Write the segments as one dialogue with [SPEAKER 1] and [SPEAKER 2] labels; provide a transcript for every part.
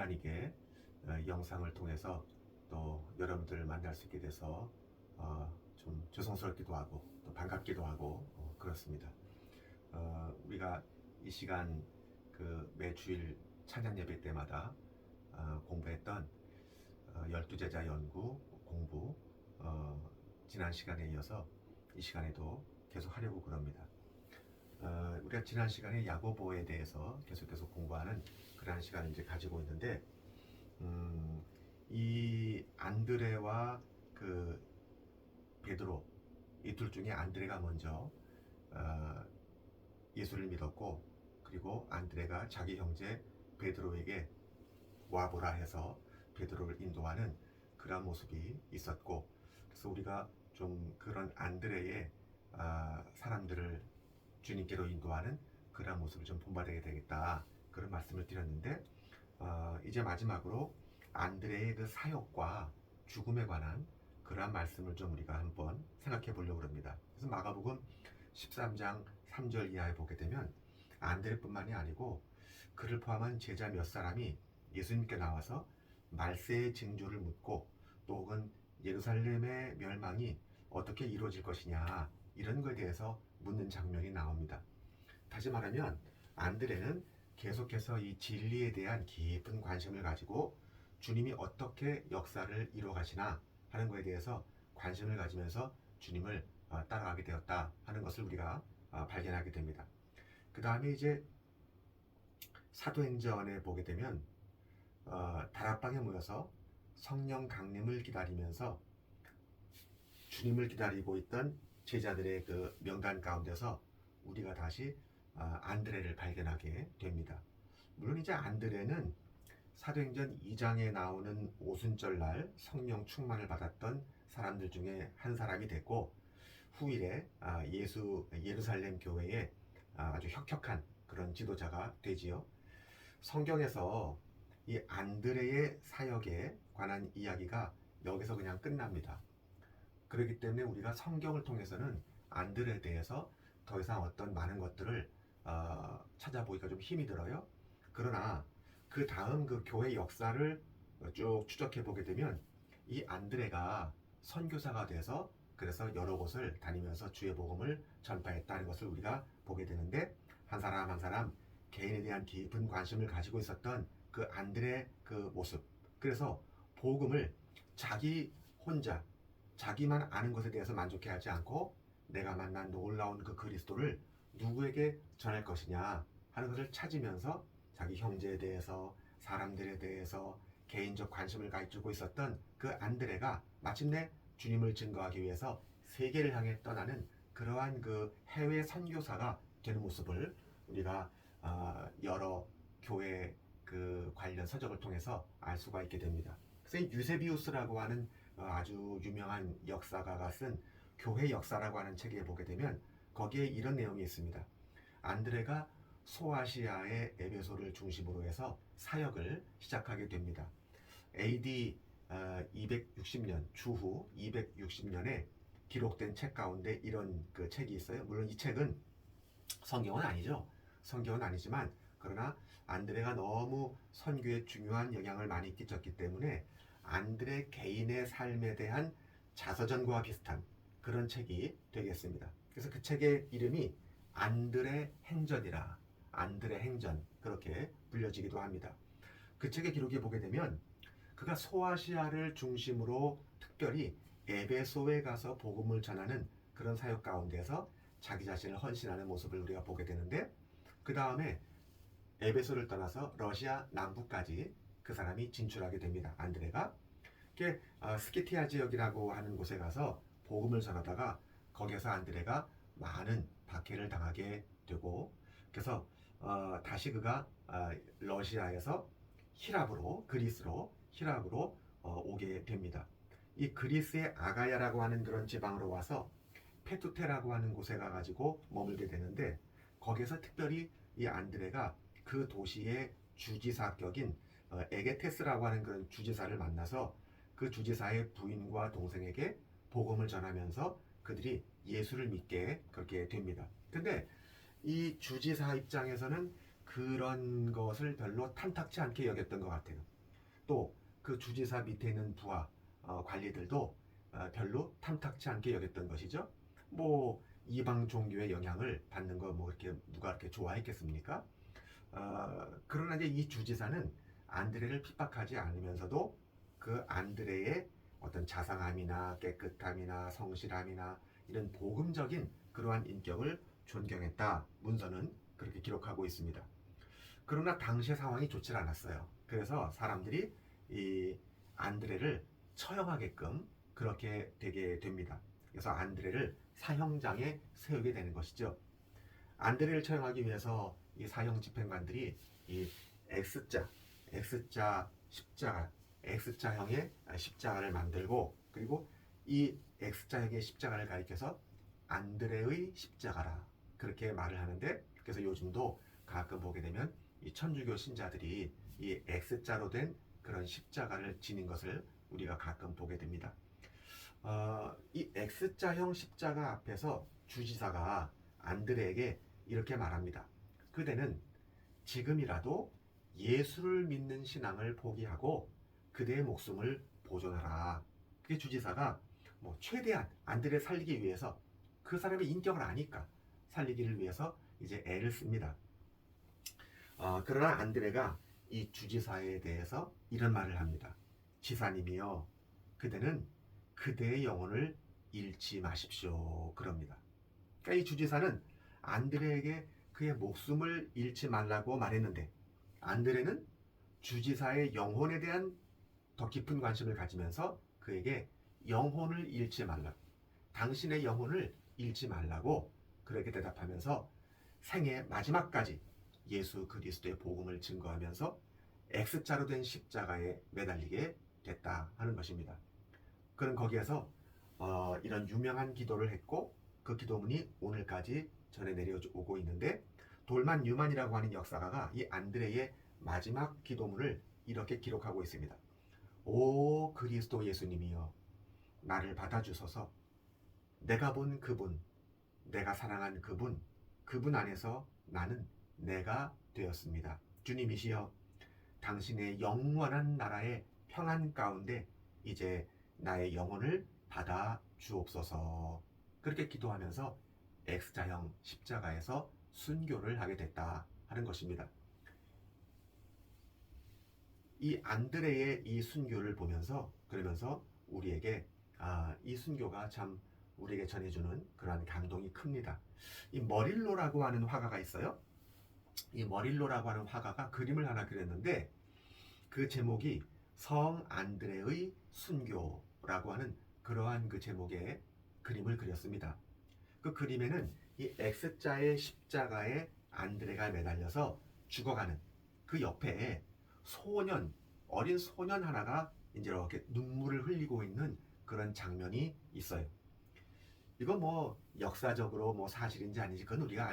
[SPEAKER 1] 아니게 영상을 통해서 또 여러분들을 만날 수 있게 돼서 좀 죄송스럽기도 하고 또 반갑기도 하고 그렇습니다. 우리가 이 시간 그 매주일 찬양 예배 때마다 공부했던 열두 제자 연구 공부 지난 시간에 이어서 이 시간에도 계속 하려고 그럽니다. 우리가 지난 시간에 야고보에 대해서 계속 공부하는 그러한 시간을 이제 가지고 있는데, 이 안드레와 그 베드로, 이 둘 중에 안드레가 먼저 예수를 믿었고, 그리고 안드레가 자기 형제 베드로에게 와보라 해서 베드로를 인도하는 그런 모습이 있었고, 그래서 우리가 좀 그런 안드레의 사람들을 주님께로 인도하는 그런 모습을 좀 본받아야 되겠다, 그런 말씀을 드렸는데, 이제 마지막으로 안드레의 그 사역과 죽음에 관한 그러한 말씀을 좀 우리가 한번 생각해 보려고 합니다. 그래서 마가복음 13장 3절 이하에 보게 되면 안드레뿐만이 아니고 그를 포함한 제자 몇 사람이 예수님께 나와서 말세의 징조를 묻고, 또 혹은 예루살렘의 멸망이 어떻게 이루어질 것이냐, 이런 것에 대해서 묻는 장면이 나옵니다. 다시 말하면 안드레는 계속해서 이 진리에 대한 깊은 관심을 가지고 주님이 어떻게 역사를 이루어 가시나 하는 것에 대해서 관심을 가지면서 주님을 따라가게 되었다 하는 것을 우리가 발견하게 됩니다. 그 다음에 이제 사도행전에 보게 되면 다락방에 모여서 성령 강림을 기다리면서 주님을 기다리고 있던 제자들의 그 명단 가운데서 우리가 다시 안드레를 발견하게 됩니다. 물론 이제 안드레는 사도행전 2장에 나오는 오순절날 성령 충만을 받았던 사람들 중에 한 사람이 됐고, 후일에 예루살렘 교회의 아주 혁혁한 그런 지도자가 되지요. 성경에서 이 안드레의 사역에 관한 이야기가 여기서 그냥 끝납니다. 그렇기 때문에 우리가 성경을 통해서는 안드레에 대해서 더 이상 어떤 많은 것들을 찾아보기가 좀 힘이 들어요. 그러나 그 다음 그 교회 역사를 쭉 추적해 보게 되면 이 안드레가 선교사가 돼서 그래서 여러 곳을 다니면서 주의 복음을 전파했다는 것을 우리가 보게 되는데, 한 사람 한 사람 개인에 대한 깊은 관심을 가지고 있었던 그 안드레 그 모습, 그래서 복음을 자기 혼자 자기만 아는 것에 대해서 만족해하지 않고 내가 만난 놀라운 그 그리스도를 누구에게 전할 것이냐 하는 것을 찾으면서 자기 형제에 대해서, 사람들에 대해서 개인적 관심을 가지고 있었던 그 안드레가 마침내 주님을 증거하기 위해서 세계를 향해 떠나는 그러한 그 해외 선교사가 되는 모습을 우리가 여러 교회 그 관련 서적을 통해서 알 수가 있게 됩니다. 그래서 유세비우스라고 하는 아주 유명한 역사가가 쓴 교회 역사라고 하는 책에 보게 되면 거기에 이런 내용이 있습니다. 안드레가 소아시아의 에베소를 중심으로 해서 사역을 시작하게 됩니다. AD 260년 주후 260년에 기록된 책 가운데 이런 그 책이 있어요. 물론 이 책은 성경은 아니죠. 성경은 아니지만 그러나 안드레가 너무 선교에 중요한 영향을 많이 끼쳤기 때문에 안드레 개인의 삶에 대한 자서전과 비슷한 그런 책이 되겠습니다. 그래서 그 책의 이름이 안드레 행전이라, 안드레 행전, 그렇게 불려지기도 합니다. 그 책의 기록에 보게 되면 그가 소아시아를 중심으로 특별히 에베소에 가서 복음을 전하는 그런 사역 가운데서 자기 자신을 헌신하는 모습을 우리가 보게 되는데, 그 다음에 에베소를 떠나서 러시아 남부까지 그 사람이 진출하게 됩니다. 안드레가 스키티아 지역이라고 하는 곳에 가서 복음을 전하다가 거기에서 안드레가 많은 박해를 당하게 되고, 그래서 다시 그가 러시아에서 그리스로 히랍으로 오게 됩니다. 이 그리스의 아가야라고 하는 그런 지방으로 와서 페투테라고 하는 곳에 가가지고 머물게 되는데, 거기서 특별히 이 안드레가 그 도시의 주지사격인 에게테스라고 하는 그런 주지사를 만나서 그 주지사의 부인과 동생에게 복음을 전하면서 그들이 예수를 믿게 그렇게 됩니다. 근데 이 주지사 입장에서는 그런 것을 별로 탐탁치 않게 여겼던 것 같아요. 또 그 주지사 밑에 있는 부하 관리들도 별로 탐탁치 않게 여겼던 것이죠. 뭐 이방 종교의 영향을 받는 거 뭐 이렇게 누가 이렇게 좋아했겠습니까? 그러나 이제 이 주지사는 안드레를 핍박하지 않으면서도 그 안드레의 어떤 자상함이나 깨끗함이나 성실함이나 이런 복음적인 그러한 인격을 존경했다. 문서는 그렇게 기록하고 있습니다. 그러나 당시의 상황이 좋지 않았어요. 그래서 사람들이 이 안드레를 처형하게끔 그렇게 되게 됩니다. 그래서 안드레를 사형장에 세우게 되는 것이죠. 안드레를 처형하기 위해서 이 사형 집행관들이 이 X자 십자가, X자형의 십자가를 만들고, 그리고 이 X자형의 십자가를 가리켜서 안드레의 십자가라 그렇게 말을 하는데, 그래서 요즘도 가끔 보게 되면 이 천주교 신자들이 이 X자로 된 그런 십자가를 지닌 것을 우리가 가끔 보게 됩니다. 이 X자형 십자가 앞에서 주지사가 안드레에게 이렇게 말합니다. 그대는 지금이라도 예수를 믿는 신앙을 포기하고 그대의 목숨을 보존하라. 그게 주지사가 뭐 최대한 안드레 살리기 위해서, 그 사람의 인격을 아니까 살리기를 위해서 이제 애를 씁니다. 그러나 안드레가 이 주지사에 대해서 이런 말을 합니다. 지사님이여, 그대는 그대의 영혼을 잃지 마십시오. 그럽니다. 그러니까 이 주지사는 안드레에게 그의 목숨을 잃지 말라고 말했는데, 안드레는 주지사의 영혼에 대한 더 깊은 관심을 가지면서 그에게 영혼을 잃지 말라고, 당신의 영혼을 잃지 말라고 그렇게 대답하면서 생애 마지막까지 예수 그리스도의 복음을 증거하면서 X자로 된 십자가에 매달리게 됐다 하는 것입니다. 그는 거기에서 이런 유명한 기도를 했고, 그 기도문이 오늘까지 전해 내려오고 있는데, 돌만 뉴만이라고 하는 역사가가 이 안드레의 마지막 기도문을 이렇게 기록하고 있습니다. 오 그리스도 예수님이여, 나를 받아주소서. 내가 본 그분, 내가 사랑한 그분, 그분 안에서 나는 내가 되었습니다. 주님이시여, 당신의 영원한 나라의 평안 가운데 이제 나의 영혼을 받아 주옵소서. 그렇게 기도하면서 X자형 십자가에서 순교를 하게 됐다 하는 것입니다. 이 안드레의 이 순교를 보면서, 그러면서 우리에게 이 순교가 참 우리에게 전해주는 그러한 감동이 큽니다. 이 머릴로라고 하는 화가가 있어요. 이 머릴로라고 하는 화가가 그림을 하나 그렸는데, 그 제목이 성 안드레의 순교라고 하는 그러한 그 제목의 그림을 그렸습니다. 그 그림에는 이 X자의 십자가에 안드레가 매달려서 죽어가는 그 옆에 어린 소년 하나가 이제 이렇게 눈물을 흘리고 있는 그런 장면이 있어요. 이건 뭐 역사적으로 뭐 사실인지 아닌지 그건 우리가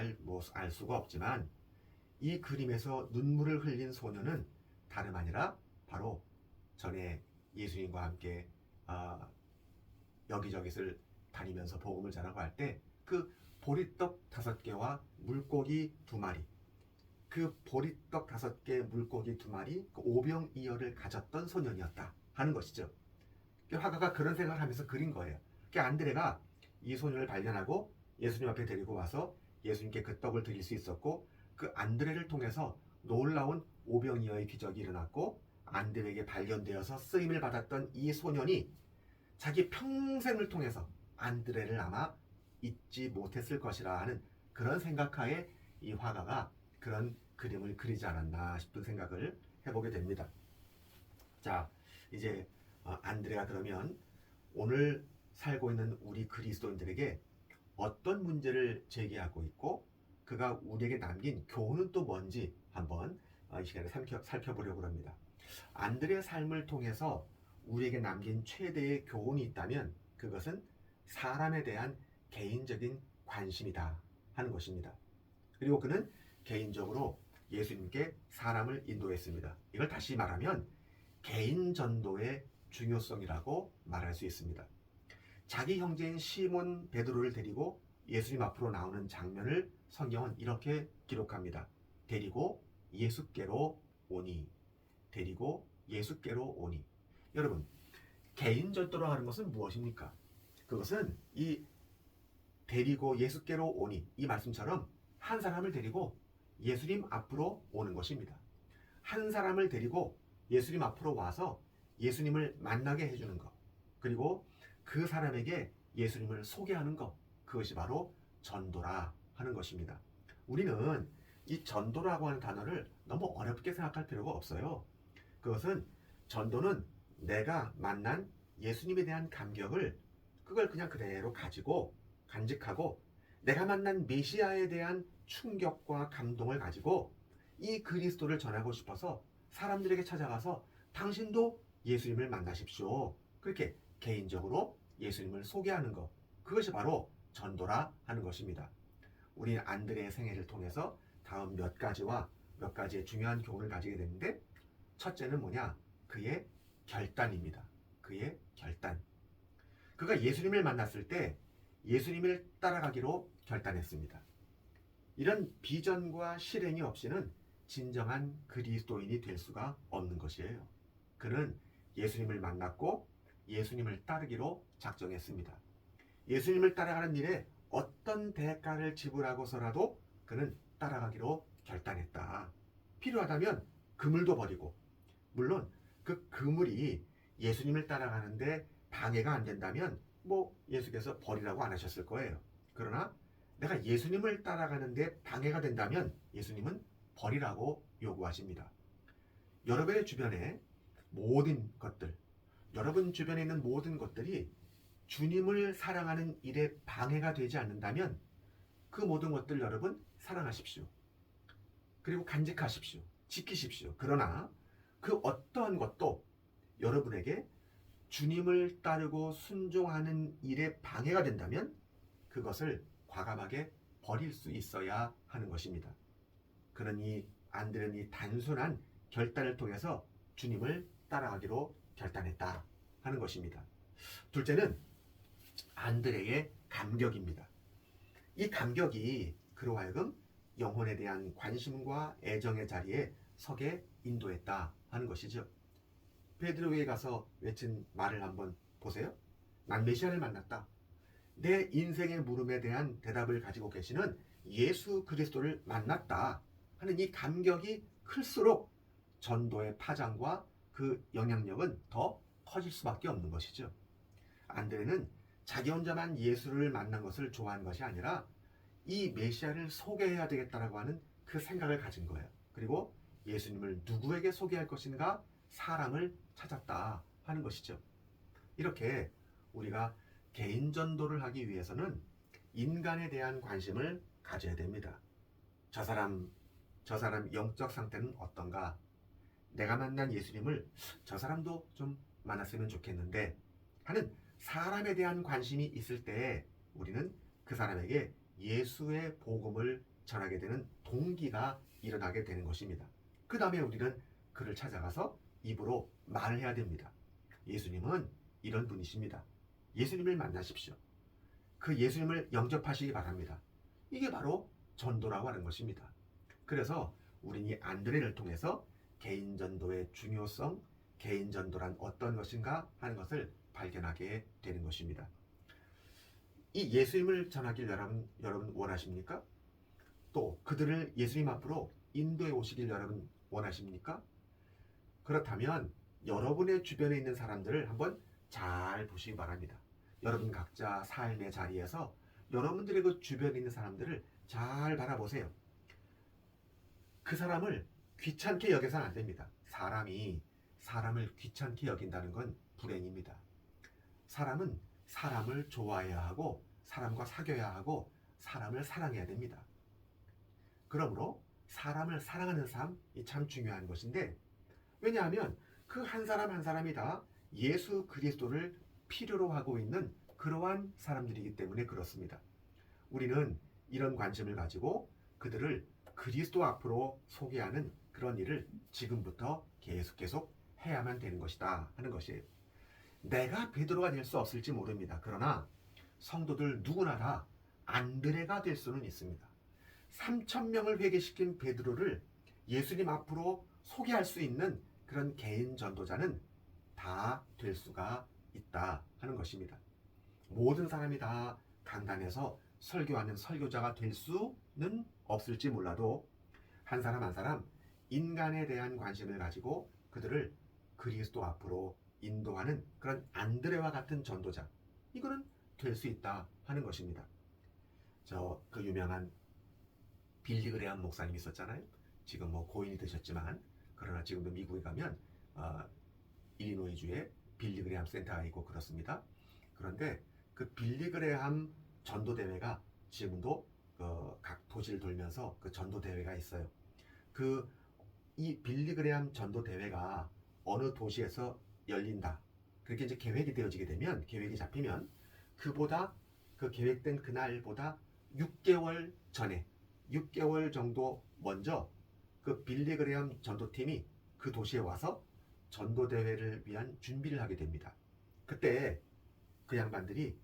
[SPEAKER 1] 알 수가 없지만, 이 그림에서 눈물을 흘린 소년은 다름 아니라 바로 전에 예수님과 함께 여기저기를 다니면서 복음을 전하고 할 때 그 보리떡 5개와 물고기 2마리, 그 보리떡 5개 물고기 2마리, 그 오병이어를 가졌던 소년이었다 하는 것이죠. 화가가 그런 생각을 하면서 그린 거예요. 안드레가 이 소년을 발견하고 예수님 앞에 데리고 와서 예수님께 그 떡을 드릴 수 있었고, 그 안드레를 통해서 놀라운 오병이어의 기적이 일어났고, 안드레에게 발견되어서 쓰임을 받았던 이 소년이 자기 평생을 통해서 안드레를 아마 잊지 못했을 것이라 하는 그런 생각하에 이 화가가 그런 그림을 그리지 않았나 싶은 생각을 해보게 됩니다. 자, 이제 안드레가 그러면 오늘 살고 있는 우리 그리스도인들에게 어떤 문제를 제기하고 있고, 그가 우리에게 남긴 교훈은 또 뭔지 한번 이 시간에 살펴보려고 합니다. 안드레의 삶을 통해서 우리에게 남긴 최대의 교훈이 있다면 그것은 사람에 대한 개인적인 관심이다 하는 것입니다. 그리고 그는 개인적으로 예수님께 사람을 인도했습니다. 이걸 다시 말하면 개인 전도의 중요성이라고 말할 수 있습니다. 자기 형제인 시몬 베드로를 데리고 예수님 앞으로 나오는 장면을 성경은 이렇게 기록합니다. 데리고 예수께로 오니, 데리고 예수께로 오니. 여러분, 개인 전도로 하는 것은 무엇입니까? 그것은 이 데리고 예수께로 오니 이 말씀처럼 한 사람을 데리고 예수님 앞으로 오는 것입니다. 한 사람을 데리고 예수님 앞으로 와서 예수님을 만나게 해주는 것, 그리고 그 사람에게 예수님을 소개하는 것, 그것이 바로 전도라 하는 것입니다. 우리는 이 전도라고 하는 단어를 너무 어렵게 생각할 필요가 없어요. 그것은 전도는 내가 만난 예수님에 대한 감격을 그걸 그냥 그대로 가지고 간직하고 내가 만난 메시아에 대한 충격과 감동을 가지고 이 그리스도를 전하고 싶어서 사람들에게 찾아가서 당신도 예수님을 만나십시오. 그렇게 개인적으로 예수님을 소개하는 것, 그것이 바로 전도라 하는 것입니다. 우리 안드레의 생애를 통해서 다음 몇 가지의 중요한 교훈을 가지게 되는데, 첫째는 뭐냐? 그의 결단입니다. 그의 결단. 그가 예수님을 만났을 때 예수님을 따라가기로 결단했습니다. 이런 비전과 실행이 없이는 진정한 그리스도인이 될 수가 없는 것이에요. 그는 예수님을 만났고 예수님을 따르기로 작정했습니다. 예수님을 따라가는 일에 어떤 대가를 지불하고서라도 그는 따라가기로 결단했다. 필요하다면 그물도 버리고, 물론 그 그물이 예수님을 따라가는데 방해가 안 된다면 예수께서 버리라고 안 하셨을 거예요. 그러나 내가 예수님을 따라가는데 방해가 된다면 예수님은 버리라고 요구하십니다. 여러분의 주변에 모든 것들, 여러분 주변에 있는 모든 것들이 주님을 사랑하는 일에 방해가 되지 않는다면 그 모든 것들 여러분 사랑하십시오. 그리고 간직하십시오. 지키십시오. 그러나 그 어떠한 것도 여러분에게 주님을 따르고 순종하는 일에 방해가 된다면 그것을 과감하게 버릴 수 있어야 하는 것입니다. 그러니 안드레는 이 단순한 결단을 통해서 주님을 따라가기로 결단했다 하는 것입니다. 둘째는 안드레의 감격입니다. 이 감격이 그로 하여금 영혼에 대한 관심과 애정의 자리에 서게 인도했다 하는 것이죠. 베드로에게 가서 외친 말을 한번 보세요. 난 메시아를 만났다. 내 인생의 물음에 대한 대답을 가지고 계시는 예수 그리스도를 만났다 하는 이 감격이 클수록 전도의 파장과 그 영향력은 더 커질 수밖에 없는 것이죠. 안드레는 자기 혼자만 예수를 만난 것을 좋아한 것이 아니라 이 메시아를 소개해야 되겠다라고 하는 그 생각을 가진 거예요. 그리고 예수님을 누구에게 소개할 것인가 사람을 찾았다 하는 것이죠. 이렇게 우리가 개인 전도를 하기 위해서는 인간에 대한 관심을 가져야 됩니다. 저 사람 영적 상태는 어떤가? 내가 만난 예수님을 저 사람도 좀 만났으면 좋겠는데 하는 사람에 대한 관심이 있을 때 우리는 그 사람에게 예수의 복음을 전하게 되는 동기가 일어나게 되는 것입니다. 그 다음에 우리는 그를 찾아가서 입으로 말을 해야 됩니다. 예수님은 이런 분이십니다. 예수님을 만나십시오. 그 예수님을 영접하시기 바랍니다. 이게 바로 전도라고 하는 것입니다. 그래서 우리는 이 안드레를 통해서 개인 전도의 중요성, 개인 전도란 어떤 것인가 하는 것을 발견하게 되는 것입니다. 이 예수님을 전하길 여러분 원하십니까? 또 그들을 예수님 앞으로 인도해 오시길 여러분 원하십니까? 그렇다면 여러분의 주변에 있는 사람들을 한번 잘 보시기 바랍니다. 여러분 각자 삶의 자리에서 여러분들의 그 주변에 있는 사람들을 잘 바라보세요. 그 사람을 귀찮게 여겨서는 안 됩니다. 사람이 사람을 귀찮게 여긴다는 건 불행입니다. 사람은 사람을 좋아해야 하고 사람과 사귀어야 하고 사람을 사랑해야 됩니다. 그러므로 사람을 사랑하는 삶이 참 중요한 것인데, 왜냐하면 그 한 사람 한 사람이 다 예수 그리스도를 필요로 하고 있는 그러한 사람들이기 때문에 그렇습니다. 우리는 이런 관심을 가지고 그들을 그리스도 앞으로 소개하는 그런 일을 지금부터 계속 해야만 되는 것이다 하는 것이에요. 내가 베드로가 될 수 없을지 모릅니다. 그러나 성도들 누구나 다 안드레가 될 수는 있습니다. 3,000명을 회개시킨 베드로를 예수님 앞으로 소개할 수 있는 그런 개인 전도자는 다 될 수가 있다 하는 것입니다. 모든 사람이 다 강단에서 설교하는 설교자가 될 수는 없을지 몰라도 한 사람 한 사람 인간에 대한 관심을 가지고 그들을 그리스도 앞으로 인도하는 그런 안드레와 같은 전도자, 이거는 될 수 있다 하는 것입니다. 저 그 유명한 빌리 그레함 목사님 있었잖아요. 지금 뭐 고인이 되셨지만 그러나 지금도 미국에 가면 일리노이주에 빌리 그레함 센터가 있고 그렇습니다. 그런데 그 빌리 그레함 전도 대회가 지금도 각 도시를 돌면서 그 전도 대회가 있어요. 이 빌리 그레함 전도 대회가 어느 도시에서 열린다. 그렇게 이제 계획이 되어지게 되면, 계획이 잡히면 그보다 그 계획된 그날보다 6개월 전에, 6개월 정도 먼저 그 빌리 그레함 전도팀이 그 도시에 와서 전도대회를 위한 준비를 하게 됩니다. 그때 그 양반들이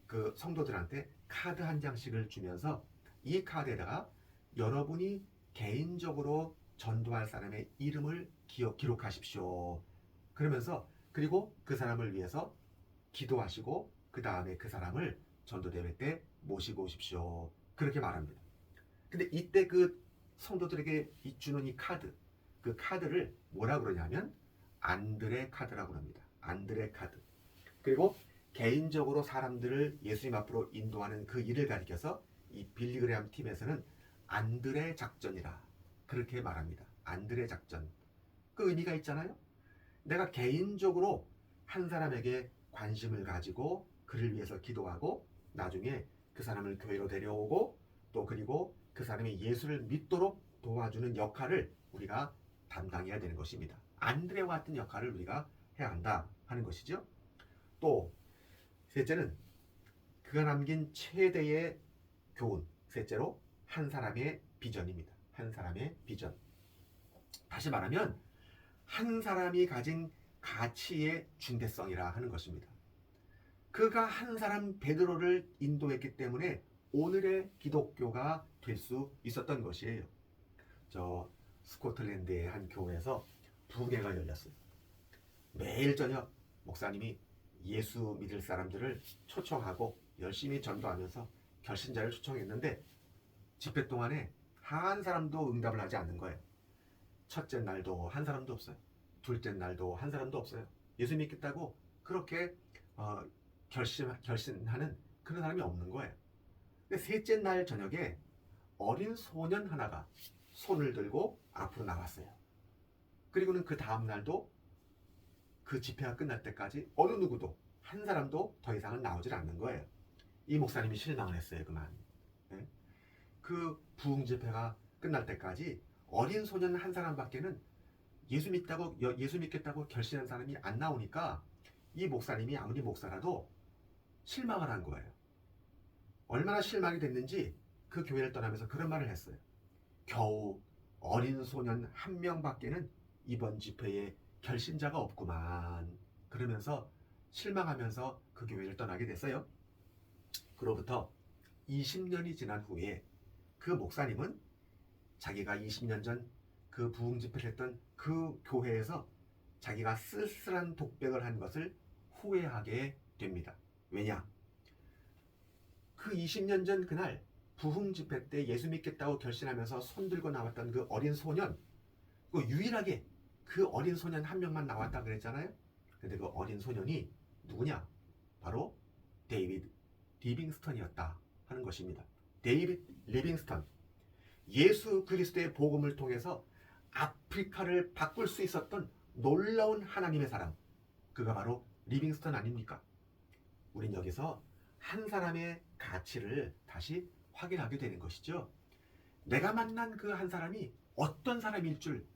[SPEAKER 1] 그 성도들한테 카드 한 장씩을 주면서 이 카드에다가 여러분이 개인적으로 전도할 사람의 이름을 기록하십시오. 그러면서 그리고 그 사람을 위해서 기도하시고 그 다음에 그 사람을 전도대회 때 모시고 오십시오. 그렇게 말합니다. 근데 이때 그 성도들에게 주는 이 카드, 그 카드를 뭐라 그러냐면 안드레 카드라고 합니다. 안드레 카드. 그리고 개인적으로 사람들을 예수님 앞으로 인도하는 그 일을 가리켜서 이 빌리 그레함 팀에서는 안드레 작전이라 그렇게 말합니다. 안드레 작전. 그 의미가 있잖아요. 내가 개인적으로 한 사람에게 관심을 가지고 그를 위해서 기도하고 나중에 그 사람을 교회로 데려오고 또 그리고 그 사람이 예수를 믿도록 도와주는 역할을 우리가 담당해야 되는 것입니다. 안드레와 같은 역할을 우리가 해야 한다 하는 것이죠. 또 셋째는 그가 남긴 최대의 교훈, 셋째로 한 사람의 비전입니다. 한 사람의 비전. 다시 말하면 한 사람이 가진 가치의 중대성이라 하는 것입니다. 그가 한 사람 베드로를 인도했기 때문에 오늘의 기독교가 될 수 있었던 것이에요. 저 스코틀랜드의 한 교회에서 부흥회가 열렸어요. 매일 저녁 목사님이 예수 믿을 사람들을 초청하고 열심히 전도하면서 결신자를 초청했는데 집회 동안에 한 사람도 응답을 하지 않는 거예요. 첫째 날도 한 사람도 없어요. 둘째 날도 한 사람도 없어요. 예수 믿겠다고 그렇게 결신하는 그런 사람이 없는 거예요. 근데 셋째 날 저녁에 어린 소년 하나가 손을 들고 앞으로 나왔어요. 그리고는 그 다음 날도 그 집회가 끝날 때까지 어느 누구도 한 사람도 더 이상은 나오질 않는 거예요. 이 목사님이 실망을 했어요. 그만. 네? 그 부흥 집회가 끝날 때까지 어린 소년 한 사람밖에는 예수 믿겠다고 결심한 사람이 안 나오니까 이 목사님이 아무리 목사라도 실망을 한 거예요. 얼마나 실망이 됐는지 그 교회를 떠나면서 그런 말을 했어요. 겨우 어린 소년 한 명밖에는 이번 집회에 결신자가 없구만. 그러면서 실망하면서 그 교회를 떠나게 됐어요. 그로부터 20년이 지난 후에 그 목사님은 자기가 20년 전 그 부흥 집회를 했던 그 교회에서 자기가 쓸쓸한 독백을 한 것을 후회하게 됩니다. 왜냐? 그 20년 전 그날 부흥 집회 때 예수 믿겠다고 결심하면서 손 들고 나왔던 그 어린 소년, 그 유일하게 그 어린 소년 한 명만 나왔다 그랬잖아요. 근데 그 어린 소년이 누구냐? 바로 데이비드 리빙스턴이었다 하는 것입니다. 데이비드 리빙스턴. 예수 그리스도의 복음을 통해서 아프리카를 바꿀 수 있었던 놀라운 하나님의 사람. 그가 바로 리빙스턴 아닙니까? 우린 여기서 한 사람의 가치를 다시 확인하게 되는 것이죠. 내가 만난 그 한 사람이 어떤 사람일 줄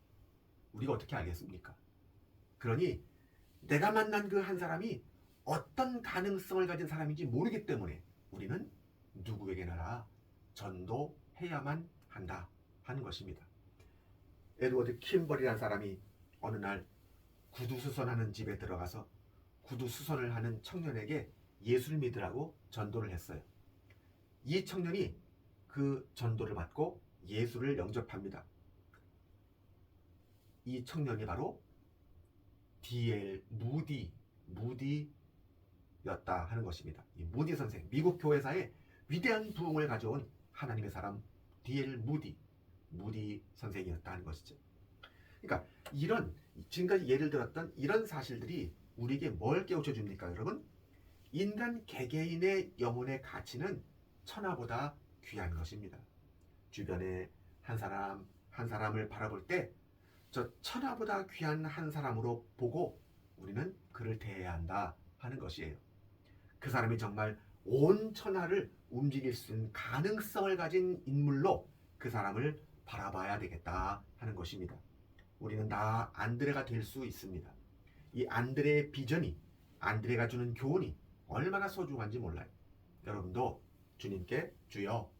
[SPEAKER 1] 우리가 어떻게 알겠습니까? 그러니 내가 만난 그 한 사람이 어떤 가능성을 가진 사람인지 모르기 때문에 우리는 누구에게나 전도해야만 한다 하는 것입니다. 에드워드 킴벌이라는 사람이 어느 날 구두수선하는 집에 들어가서 구두수선을 하는 청년에게 예수를 믿으라고 전도를 했어요. 이 청년이 그 전도를 받고 예수를 영접합니다. 이 청년이 바로 D.L. 무디였다 하는 것입니다. 이 무디 선생, 미국 교회사의 위대한 부흥을 가져온 하나님의 사람 D.L. 무디 선생이었다 하는 것이죠. 그러니까 이런 지금까지 예를 들었던 이런 사실들이 우리에게 뭘 깨우쳐 줍니까, 여러분? 인간 개개인의 영혼의 가치는 천하보다 귀한 것입니다. 주변에 한 사람을 바라볼 때 저 천하보다 귀한 한 사람으로 보고 우리는 그를 대해야 한다 하는 것이에요. 그 사람이 정말 온 천하를 움직일 수 있는 가능성을 가진 인물로 그 사람을 바라봐야 되겠다 하는 것입니다. 우리는 다 안드레가 될 수 있습니다. 이 안드레의 비전이, 안드레가 주는 교훈이 얼마나 소중한지 몰라요. 여러분도 주님께 주여,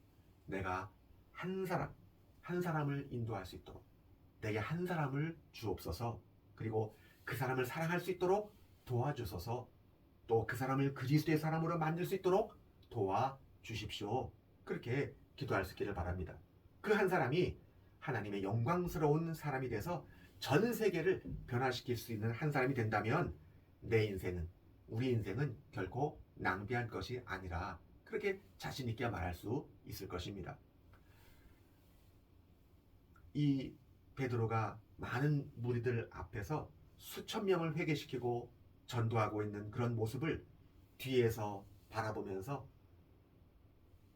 [SPEAKER 1] 내가 한 사람을 인도할 수 있도록 내게 한 사람을 주옵소서, 그리고 그 사람을 사랑할 수 있도록 도와주소서, 또 그 사람을 그리스도의 사람으로 만들 수 있도록 도와주십시오. 그렇게 기도할 수 있기를 바랍니다. 그 한 사람이 하나님의 영광스러운 사람이 돼서 전 세계를 변화시킬 수 있는 한 사람이 된다면 우리 인생은 결코 낭비할 것이 아니라 그렇게 자신 있게 말할 수 있을 것입니다. 이 베드로가 많은 무리들 앞에서 수천 명을 회개시키고 전도하고 있는 그런 모습을 뒤에서 바라보면서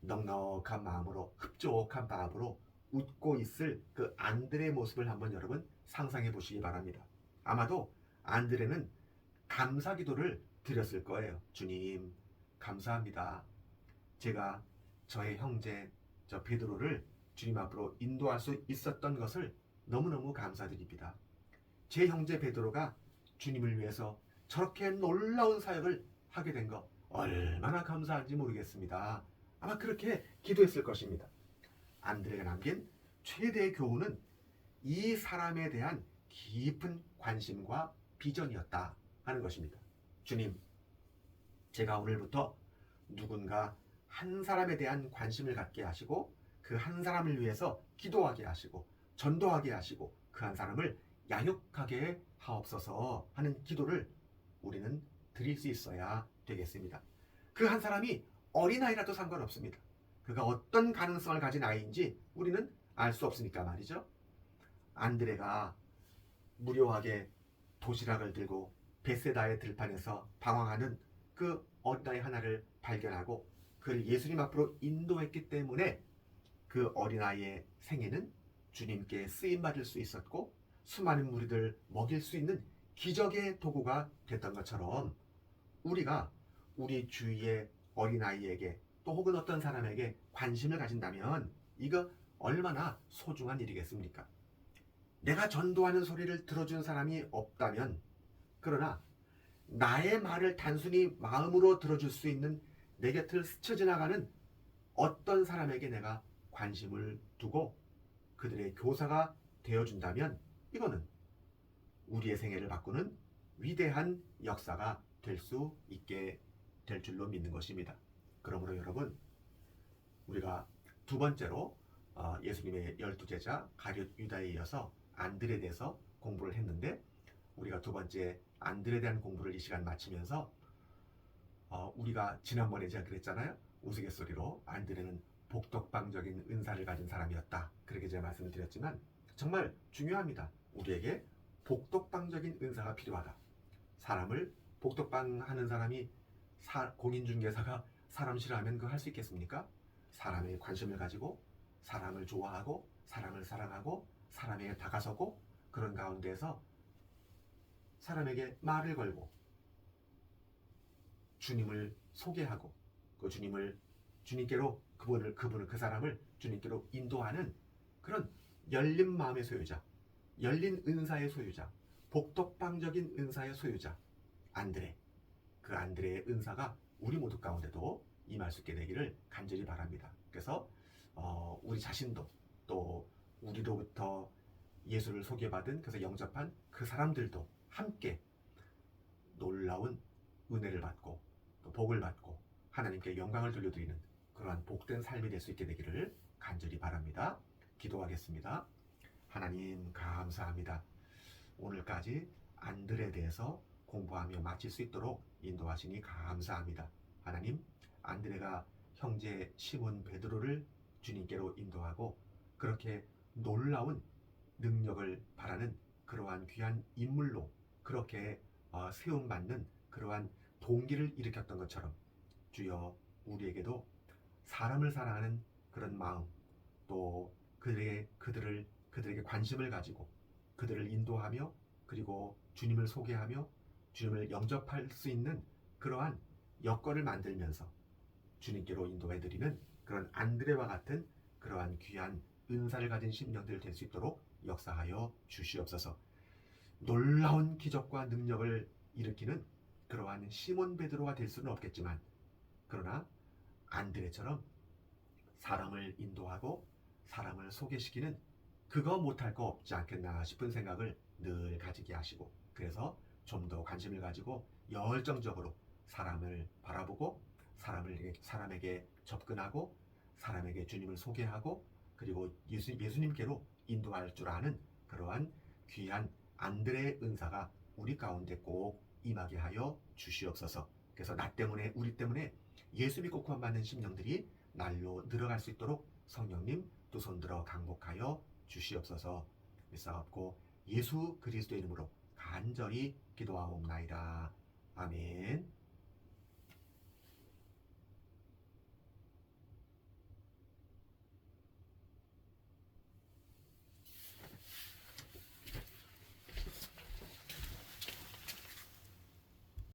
[SPEAKER 1] 넉넉한 마음으로, 흡족한 마음으로 웃고 있을 그 안드레의 모습을 한번 여러분 상상해 보시기 바랍니다. 아마도 안드레는 감사 기도를 드렸을 거예요. 주님, 감사합니다. 제가 저의 형제 저 베드로를 주님 앞으로 인도할 수 있었던 것을 너무너무 감사드립니다. 제 형제 베드로가 주님을 위해서 저렇게 놀라운 사역을 하게 된 거 얼마나 감사한지 모르겠습니다. 아마 그렇게 기도했을 것입니다. 안드레가 남긴 최대의 교훈은 이 사람에 대한 깊은 관심과 비전이었다 하는 것입니다. 주님, 제가 오늘부터 누군가 한 사람에 대한 관심을 갖게 하시고 그 한 사람을 위해서 기도하게 하시고 전도하게 하시고 그 한 사람을 양육하게 하옵소서 하는 기도를 우리는 드릴 수 있어야 되겠습니다. 그 한 사람이 어린아이라도 상관없습니다. 그가 어떤 가능성을 가진 아이인지 우리는 알 수 없으니까 말이죠. 안드레가 무료하게 도시락을 들고 베세다의 들판에서 방황하는 그 어린아이 하나를 발견하고 그를 예수님 앞으로 인도했기 때문에 그 어린아이의 생애는 주님께 쓰임받을 수 있었고 수많은 무리들 먹일 수 있는 기적의 도구가 됐던 것처럼 우리가 우리 주위의 어린아이에게 또 혹은 어떤 사람에게 관심을 가진다면 이거 얼마나 소중한 일이겠습니까? 내가 전도하는 소리를 들어주는 사람이 없다면, 그러나 나의 말을 단순히 마음으로 들어줄 수 있는 내 곁을 스쳐 지나가는 어떤 사람에게 내가 관심을 두고 그들의 교사가 되어준다면 이거는 우리의 생애를 바꾸는 위대한 역사가 될 수 있게 될 줄로 믿는 것입니다. 그러므로 여러분, 우리가 두 번째로 예수님의 12제자 가룟 유다에 이어서 안드레에 대해서 공부를 했는데, 우리가 두 번째 안드레에 대한 공부를 이 시간 마치면서 우리가 지난번에 제가 그랬잖아요. 우스갯소리로 안드레는 복덕방적인 은사를 가진 사람이었다, 그렇게 제가 말씀을 드렸지만 정말 중요합니다. 우리에게 복덕방적인 은사가 필요하다. 사람을 복덕방하는 사람이 공인중개사가 사람 싫어하면 그거 할 수 있겠습니까? 사람에 관심을 가지고 사람을 좋아하고 사람을 사랑하고 사람에게 다가서고 그런 가운데에서 사람에게 말을 걸고 주님을 소개하고 그 주님께로 그 사람을 주님께로 인도하는 그런 열린 마음의 소유자, 열린 은사의 소유자, 복덕방적인 은사의 소유자 안드레. 그 안드레의 은사가 우리 모두 가운데도 임할 수 있게 되기를 간절히 바랍니다. 그래서 우리 자신도 또 우리로부터 예수를 소개받은, 그래서 영접한 그 사람들도 함께 놀라운 은혜를 받고 또 복을 받고 하나님께 영광을 돌려드리는 그러한 복된 삶이 될 수 있게 되기를 간절히 바랍니다. 기도하겠습니다. 하나님 감사합니다. 오늘까지 안드레에 대해서 공부하며 마칠 수 있도록 인도하시니 감사합니다. 하나님, 안드레가 형제 시몬 베드로를 주님께로 인도하고 그렇게 놀라운 능력을 바라는 그러한 귀한 인물로 그렇게 세움받는 그러한 동기를 일으켰던 것처럼 주여 우리에게도 사람을 사랑하는 그런 마음 또 그들에게 관심을 가지고 그들을 인도하며 그리고 주님을 소개하며 주님을 영접할 수 있는 그러한 여건을 만들면서 주님께로 인도해드리는 그런 안드레와 같은 그러한 귀한 은사를 가진 심령들 될 수 있도록 역사하여 주시옵소서. 놀라운 기적과 능력을 일으키는 그러한 시몬 베드로가 될 수는 없겠지만 그러나 안드레처럼 사람을 인도하고 사람을 소개시키는 그거 못할 거 없지 않겠나 싶은 생각을 늘 가지게 하시고 그래서 좀 더 관심을 가지고 열정적으로 사람을 바라보고 사람에게 접근하고 사람에게 주님을 소개하고 그리고 예수님께로 인도할 줄 아는 그러한 귀한 안드레의 은사가 우리 가운데 꼭 임하게 하여 주시옵소서. 그래서 나 때문에 우리 때문에 예수 믿고 구원받는 심령들이 날로 늘어갈 수 있도록 성령님 두 손 들어 강복하여 주시옵소서. 믿사옵고 예수 그리스도의 이름으로 간절히 기도하옵나이다. 아멘.